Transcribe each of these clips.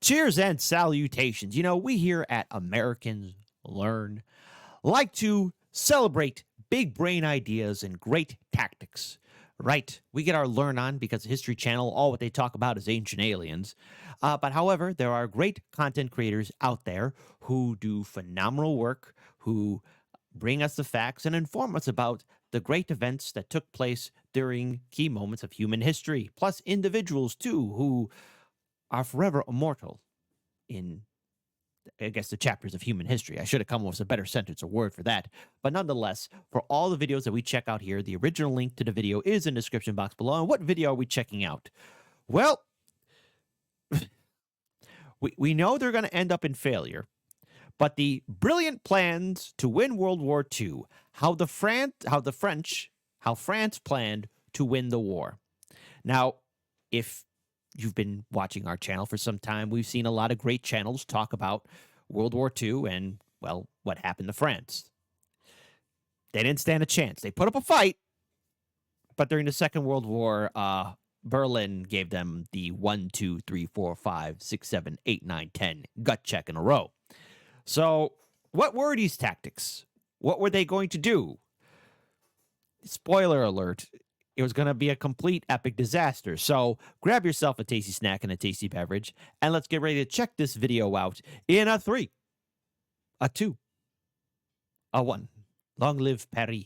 Cheers and salutations. You know, we here at Americans Learn like to celebrate big brain ideas and great tactics. Right. We get our learn on because the History Channel, all what they talk about is ancient aliens. But however, there are great content creators out there who do phenomenal work, who bring us the facts and inform us about the great events that took place during key moments of human history, plus individuals too who are forever immortal in, I guess, the chapters of human history. I should have come up with a better sentence or word for that. But nonetheless, for all the videos that we check out here, the original link to the video is in the description box below. And what video are we checking out? Well, we know they're going to end up in failure, but the brilliant plans to win World War II, how France planned to win the war. Now, if you've been watching our channel for some time, we've seen a lot of great channels talk about World War II and, well, what happened to France. They didn't stand a chance. They put up a fight, but during the Second World War, Berlin gave them the 1, 2, 3, 4, 5, 6, 7, 8, 9, 10 gut check in a row. So what were these tactics? What were they going to do? Spoiler alert. It was going to be a complete epic disaster. So grab yourself a tasty snack and a tasty beverage, and let's get ready to check this video out in a 3, a 2, a 1. Long live Paris.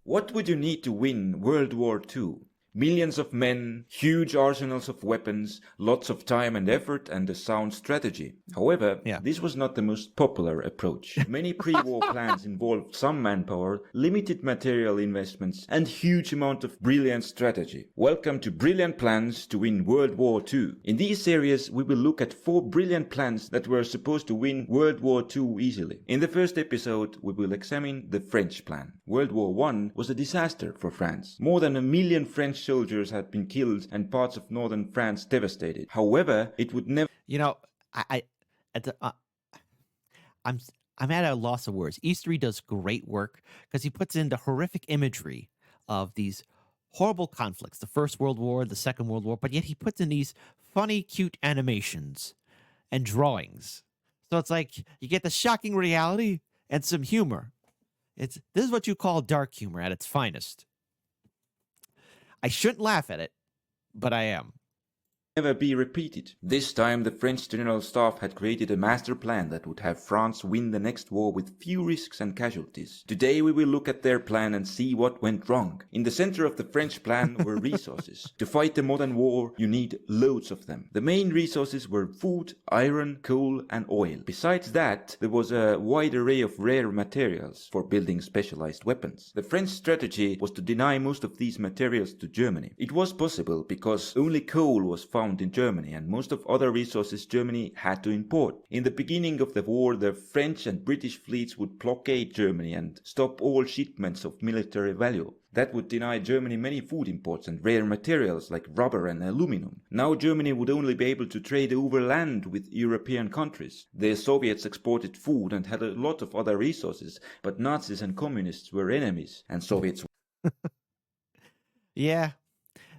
What would you need to win World War II? Millions of men, huge arsenals of weapons, lots of time and effort, and a sound strategy. However, this was not the most popular approach. Many pre-war plans involved some manpower, limited material investments, and huge amount of brilliant strategy. Welcome to Brilliant Plans to Win World War II. In this series, we will look at 4 brilliant plans that were supposed to win World War II easily. In the first episode, we will examine the French plan. World War I was a disaster for France. More than 1 million French soldiers had been killed and parts of northern France devastated. However, it would never... You know, I'm at a loss of words. Eastory does great work because he puts in the horrific imagery of these horrible conflicts, the First World War, the Second World War, but yet he puts in these funny, cute animations and drawings. So it's like you get the shocking reality and some humor. This is what you call dark humor at its finest. I shouldn't laugh at it, but I am. Never be repeated. This time the French General Staff had created a master plan that would have France win the next war with few risks and casualties. Today we will look at their plan and see what went wrong. In the center of the French plan were resources. To fight the modern war, you need loads of them. The main resources were food, iron, coal and oil. Besides that, there was a wide array of rare materials for building specialized weapons. The French strategy was to deny most of these materials to Germany. It was possible because only coal was found in Germany and most of other resources Germany had to import. In the beginning of the war, the French and British fleets would blockade Germany and stop all shipments of military value. That would deny Germany many food imports and rare materials like rubber and aluminum. Now Germany would only be able to trade over land with European countries. The Soviets exported food and had a lot of other resources, but Nazis and communists were enemies, and Soviets... Yeah,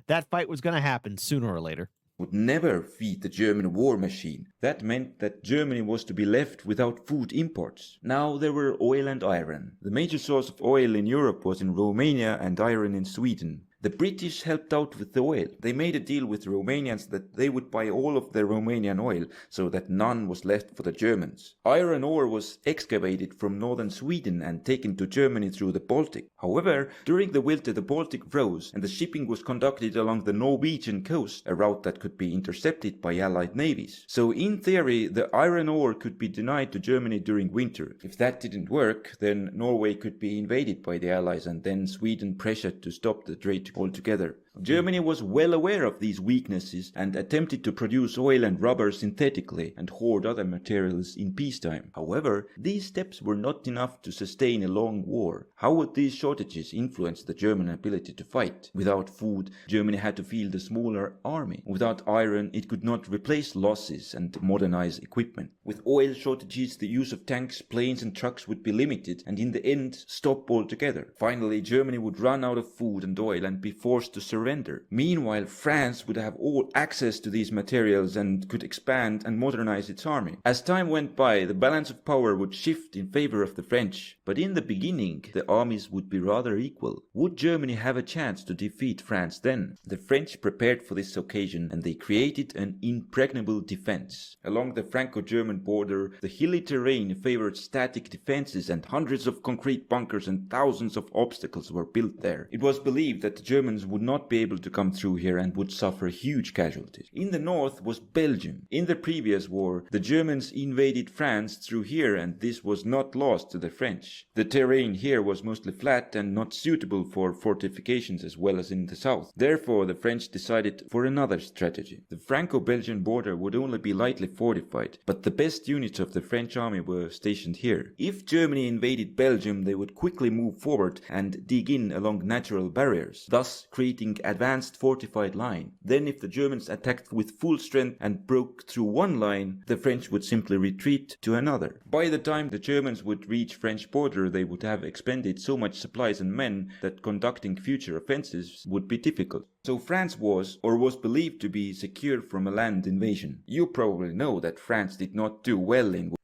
that fight was going to happen sooner or later. Would never feed the German war machine. That meant that Germany was to be left without food imports. Now there were oil and iron. The major source of oil in Europe was in Romania and iron in Sweden. The British helped out with the oil. They made a deal with Romanians that they would buy all of the Romanian oil so that none was left for the Germans. Iron ore was excavated from northern Sweden and taken to Germany through the Baltic. However, during the winter the Baltic froze and the shipping was conducted along the Norwegian coast, a route that could be intercepted by Allied navies. So in theory, the iron ore could be denied to Germany during winter. If that didn't work, then Norway could be invaded by the Allies and then Sweden pressured to stop the trade altogether. Germany was well aware of these weaknesses and attempted to produce oil and rubber synthetically and hoard other materials in peacetime. However, these steps were not enough to sustain a long war. How would these shortages influence the German ability to fight? Without food, Germany had to field a smaller army. Without iron, it could not replace losses and modernize equipment. With oil shortages, the use of tanks, planes and trucks would be limited and in the end stop altogether. Finally, Germany would run out of food and oil and be forced to surrender surrender. Meanwhile, France would have all access to these materials and could expand and modernize its army. As time went by, the balance of power would shift in favor of the French, but in the beginning, the armies would be rather equal. Would Germany have a chance to defeat France then? The French prepared for this occasion and they created an impregnable defense. Along the Franco-German border, the hilly terrain favored static defenses and hundreds of concrete bunkers and thousands of obstacles were built there. It was believed that the Germans would not be able to come through here and would suffer huge casualties. In the north was Belgium. In the previous war, the Germans invaded France through here and this was not lost to the French. The terrain here was mostly flat and not suitable for fortifications as well as in the south. Therefore, the French decided for another strategy. The Franco-Belgian border would only be lightly fortified, but the best units of the French army were stationed here. If Germany invaded Belgium, they would quickly move forward and dig in along natural barriers, thus creating advanced fortified line. Then if the Germans attacked with full strength and broke through one line, the French would simply retreat to another. By the time the Germans would reach French border, they would have expended so much supplies and men that conducting future offensives would be difficult. So France was, or was believed to be, secure from a land invasion. You probably know that France did not do well in...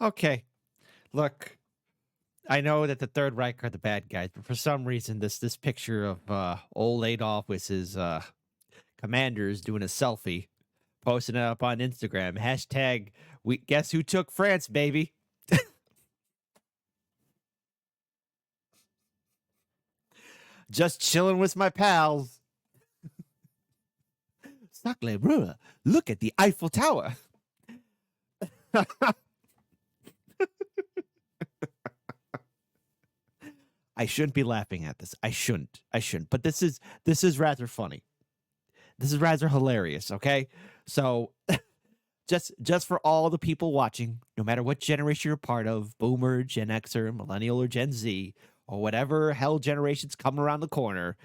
Okay, look, I know that the Third Reich are the bad guys, but for some reason, this picture of old Adolf with his commanders doing a selfie, posting it up on Instagram. Hashtag, we guess who took France, baby. Just chilling with my pals. Sacre bleu, look at the Eiffel Tower. I shouldn't be laughing at this. I shouldn't. But this is rather funny. This is rather hilarious, okay? So just for all the people watching, no matter what generation you're part of, Boomer, Gen Xer, Millennial, or Gen Z, or whatever hell generations come around the corner,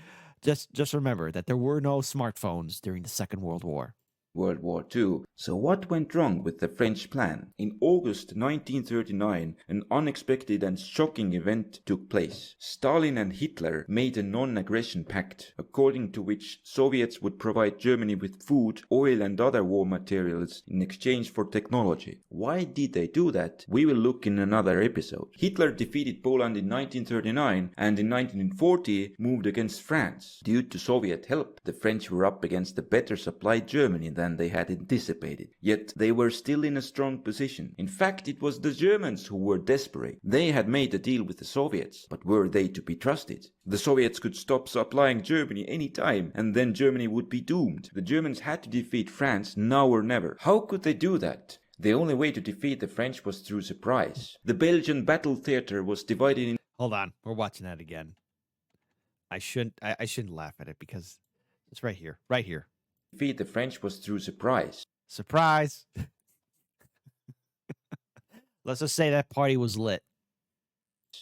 just remember that there were no smartphones during the Second World War. World War II. So what went wrong with the French plan? In August 1939, an unexpected and shocking event took place. Stalin and Hitler made a non-aggression pact, according to which Soviets would provide Germany with food, oil and other war materials in exchange for technology. Why did they do that? We will look in another episode. Hitler defeated Poland in 1939 and in 1940 moved against France. Due to Soviet help, the French were up against a better supplied Germany than they had anticipated. Yet they were still in a strong position. In fact, it was the Germans who were desperate. They had made a deal with the Soviets, but were they to be trusted? The Soviets could stop supplying Germany any time, and then Germany would be doomed. The Germans had to defeat France now or never. How could they do that? The only way to defeat the French was through surprise. The Belgian battle theater was divided in... Hold on, we're watching that again. I shouldn't laugh at it because it's right here. Defeat the French was through surprise. Surprise. Let's just say that party was lit.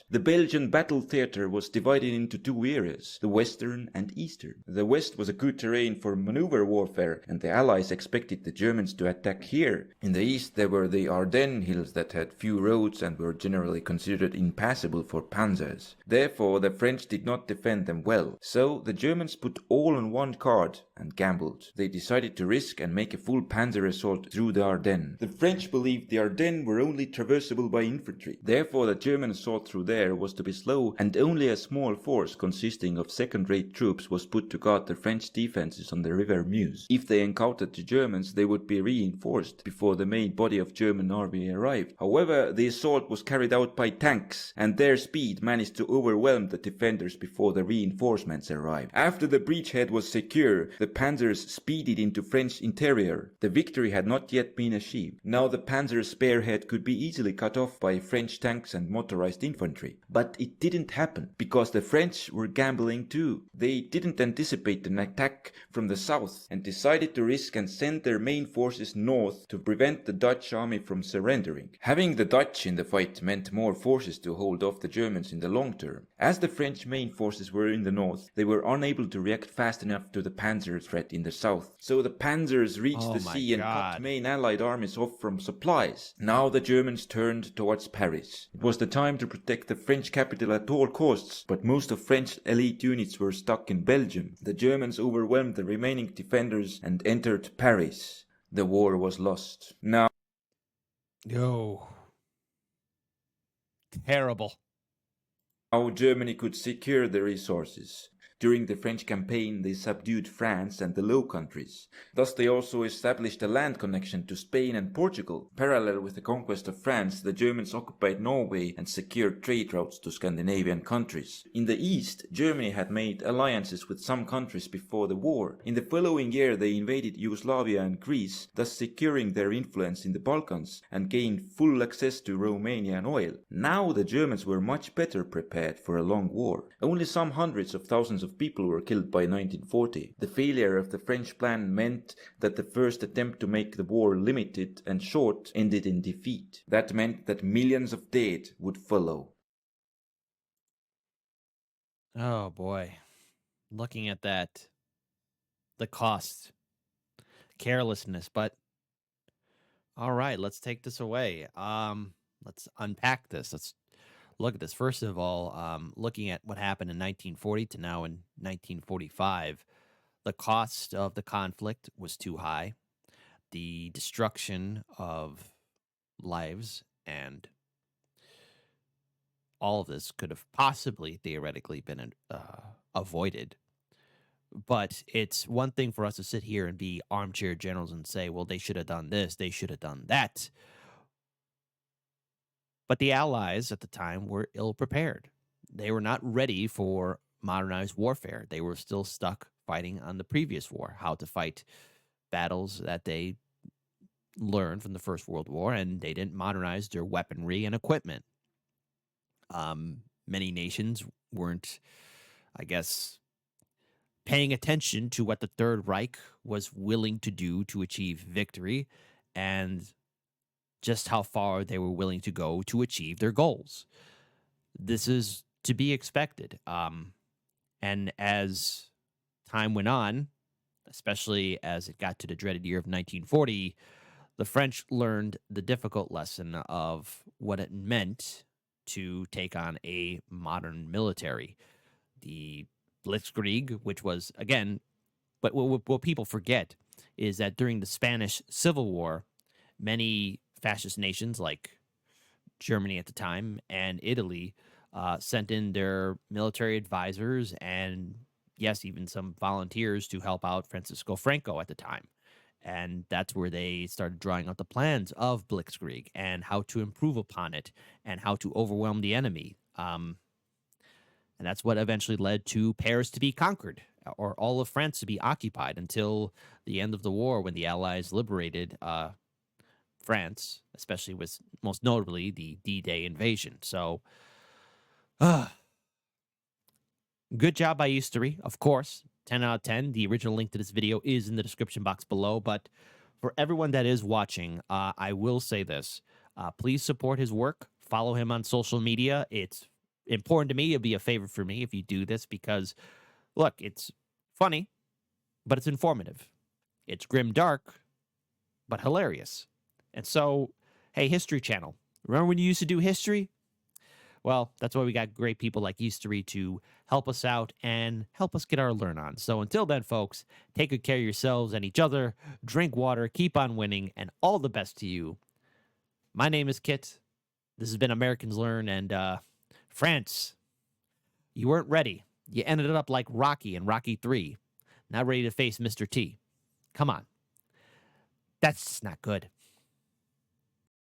The Belgian battle theater was divided into two areas, the Western and Eastern. The West was a good terrain for maneuver warfare, and the Allies expected the Germans to attack here. In the East there were the Ardennes hills that had few roads and were generally considered impassable for panzers. Therefore the French did not defend them well. So the Germans put all on one card and gambled. They decided to risk and make a full panzer assault through the Ardennes. The French believed the Ardennes were only traversable by infantry. Therefore the German assault through there was to be slow, and only a small force consisting of second-rate troops was put to guard the French defenses on the river Meuse. If they encountered the Germans, they would be reinforced before the main body of German army arrived. However, the assault was carried out by tanks, and their speed managed to overwhelm the defenders before the reinforcements arrived. After the breachhead was secure, the panzers speeded into French interior. The victory had not yet been achieved. Now the panzer spearhead could be easily cut off by French tanks and motorized infantry. But it didn't happen, because the French were gambling too. They didn't anticipate an attack from the south and decided to risk and send their main forces north to prevent the Dutch army from surrendering. Having the Dutch in the fight meant more forces to hold off the Germans in the long term. As the French main forces were in the north, they were unable to react fast enough to the panzer counter threat in the south. So the panzers reached Oh the my sea and cut God. main Allied armies off from supplies. Now the Germans turned towards Paris. It was the time to protect the French capital at all costs, but most of French elite units were stuck in Belgium. The Germans overwhelmed the remaining defenders and entered Paris. The war was lost. Now Yo. Terrible. Germany could secure the resources. During the French campaign, they subdued France and the Low Countries. Thus, they also established a land connection to Spain and Portugal. Parallel with the conquest of France, the Germans occupied Norway and secured trade routes to Scandinavian countries. In the east, Germany had made alliances with some countries before the war. In the following year, they invaded Yugoslavia and Greece, thus securing their influence in the Balkans and gained full access to Romanian oil. Now the Germans were much better prepared for a long war. Only some hundreds of thousands of people were killed by 1940. The failure of the French plan meant that the first attempt to make the war limited and short ended in defeat. That meant that millions of dead would follow. Oh boy. Looking at that, the cost, carelessness, but all right, let's take this away. Let's unpack this. Let's look at this. First of all, looking at what happened in 1940 to now in 1945, the cost of the conflict was too high. The destruction of lives and all of this could have possibly theoretically been avoided. But it's one thing for us to sit here and be armchair generals and say, well, they should have done this, they should have done that. But the Allies at the time were ill prepared. They were not ready for modernized warfare. They were still stuck fighting on the previous war, how to fight battles that they learned from the First World War, and they didn't modernize their weaponry and equipment. Many nations weren't, I guess, paying attention to what the Third Reich was willing to do to achieve victory and just how far they were willing to go to achieve their goals. This is to be expected. And as time went on, especially as it got to the dreaded year of 1940, the French learned the difficult lesson of what it meant to take on a modern military. The Blitzkrieg, which was, again, but what people forget is that during the Spanish Civil War, many fascist nations like Germany at the time and Italy sent in their military advisors and, yes, even some volunteers to help out Francisco Franco at the time. And that's where they started drawing out the plans of Blitzkrieg and how to improve upon it and how to overwhelm the enemy. And that's what eventually led to Paris to be conquered or all of France to be occupied until the end of the war when the Allies liberated France, especially with most notably the D-Day invasion. So, good job by Eastory, of course. 10 out of 10. The original link to this video is in the description box below. But for everyone that is watching, I will say this. Please support his work. Follow him on social media. It's important to me. It'd be a favor for me if you do this because, look, it's funny, but it's informative. It's grim dark, but hilarious. And so, hey, History Channel, remember when you used to do history? Well, that's why we got great people like Eastory to help us out and help us get our learn on. So until then, folks, take good care of yourselves and each other, drink water, keep on winning, and all the best to you. My name is Kit. This has been Americans Learn, and France, you weren't ready. You ended up like Rocky in Rocky 3, not ready to face Mr. T. Come on. That's not good.